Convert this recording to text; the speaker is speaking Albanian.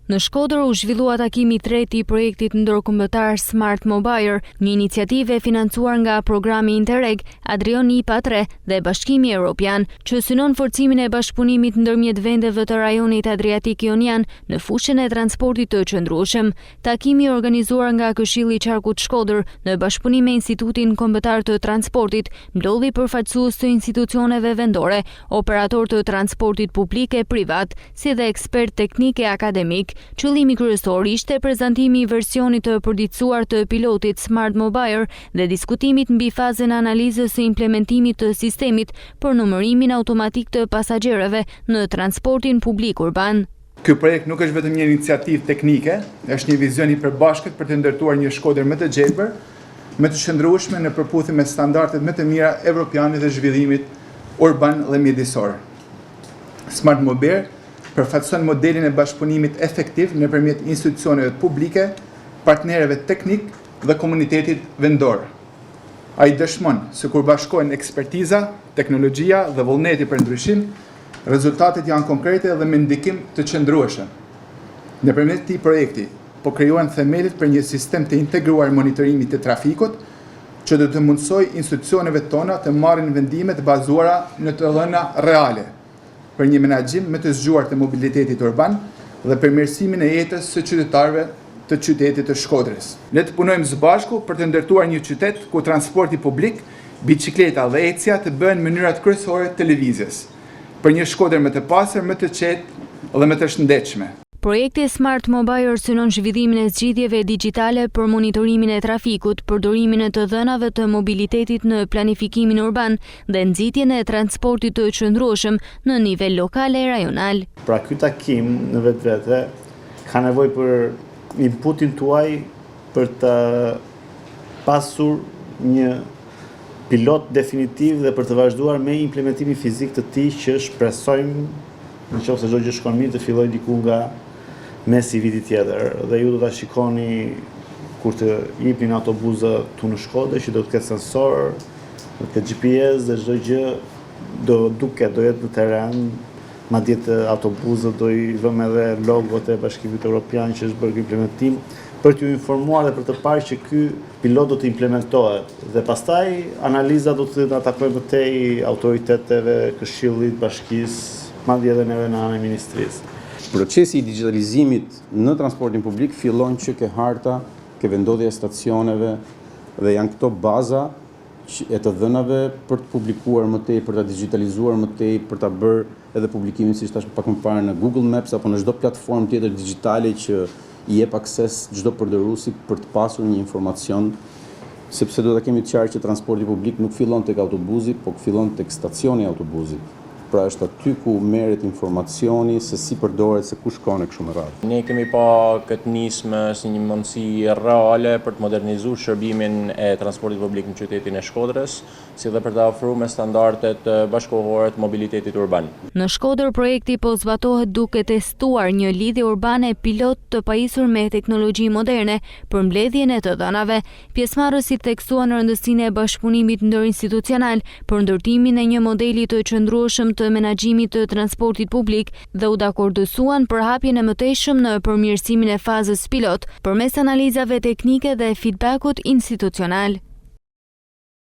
Në Shkodër u zhvillua takimi i tretë i projektit ndërkombëtar Smart Mobile, një iniciativë e financuar nga programi Interreg, Adrian IPA 3 dhe Bashkimi Evropian, që synon forcimin e bashkëpunimit ndërmjet vendeve të rajonit Adriatik Jonian në fushën e transportit të qëndrueshëm. Takimi i organizuar nga Këshilli i Qarkut Shkodër në bashkëpunim me Institutin Kombëtar të Transportit mblodhi përfaqësues të institucioneve vendore, operator të transportit publik e privat, si dhe ekspert teknik e akademik. Qëllimi kryesor ishte prezantimi i versionit të përditësuar të pilotit Smart Mobile dhe diskutimit mbi fazën e analizës së implementimit të sistemit për numërimin automatik të pasagjerëve në transportin publik urban. Ky projekt nuk është vetëm një iniciativë teknike, është një vizion i përbashkët për të ndërtuar një Shkodër më të gjelbër, më të qëndrueshme në përputhje me standardet më të mira evropiane dhe zhvillimit urban dhe mjedisor. Smart Mobile përfaqëson modelin e bashkëpunimit efektiv nëpërmjet institucioneve publike, partnerëve teknik dhe komunitetit vendor. Ai dëshmon se kur bashkohen ekspertiza, teknologjia dhe vullneti për ndryshim, rezultatet janë konkrete dhe me ndikim të qëndrueshëm. Nëpërmjet këtij projekti, po krijohen themelit për një sistem të integruar monitorimit të trafikut, që do të mundsojë institucioneve tona të marrin vendime të bazuara në të dhëna reale, për një menaxhim më të zgjuar të mobilitetit urban dhe përmirësimin e jetës së qytetarëve të qytetit të Shkodrës. Ne të punojmë së bashku për të ndërtuar një qytet ku transporti publik, bicikleta dhe ecja të bëhen mënyrat kryesore të lëvizjes, për një Shkodër më të pastër, më të qetë dhe më të shëndetshme. Projekti Smart Mobile synon zhvillimin e zgjidhjeve digjitale për monitorimin e trafikut, përdorimin e të dhënave të mobilitetit në planifikimin urban dhe nxitjen e transportit të qëndrueshëm në nivel lokal e rajonal. Pra ky takim në vetvete ka nevojë për inputin tuaj për të pasur një pilot definitiv dhe për të vazhduar me implementimin fizik të tij që shpresojmë, nëse çdo gjë shkon mirë, të fillojë diku nga mesi vitit tjetër, dhe ju do ta shikoni kur të jepnin autobuzë tu në Shkodër që do të ketë sensor, do të ketë GPS dhe çdo gjë do jetë në terren, madje autobuzët do i vëmë edhe logot e Bashkimit Evropian që është bërë implementim për t'ju informuar dhe për të parë që ky pilot do të implementohet. Dhe pastaj analiza do të takojë më tej autoriteteve, Këshillit, Bashkisë, madje edhe neve në anën e Ministrisë. Procesi i digitalizimit në transportin publik fillon që ke harta, ke vendodhja e stacioneve dhe janë këto baza e të dhënave për të publikuar më tej, për të digitalizuar më tej, për ta bërë edhe publikimin siç thash pak më parë në Google Maps apo në çdo platformë tjetër digjitale që i jep akses çdo përdorësi për të pasur një informacion, sepse do ta kemi të qartë që transporti publik nuk fillon tek autobusi, por fillon tek stacioni i autobusit. Pra është aty ku merret informacioni se si përdoret, se ku shkon e kështu me radhë. Ne kemi pa këtë nismë si një mundësi reale për të modernizuar shërbimin e transportit publik në qytetin e Shkodrës, si dhe për të ofruar me standardet bashkëkohore të mobilitetit urban. Në Shkodër projekti po zbatohet duke testuar një lidhje urbane pilot të pajisur me teknologji moderne për mbledhjen e të dhënave. Pjesëmarrësit theksuan rëndësinë e bashkëpunimit ndërinstitucional për ndërtimin e një modeli të qëndrueshëm të menaxhimit të transportit publik dhe u dakordësuan për hapjen e mëtejshëm në përmirësimin e fazës pilot përmes analizave teknike dhe feedbackut institucional.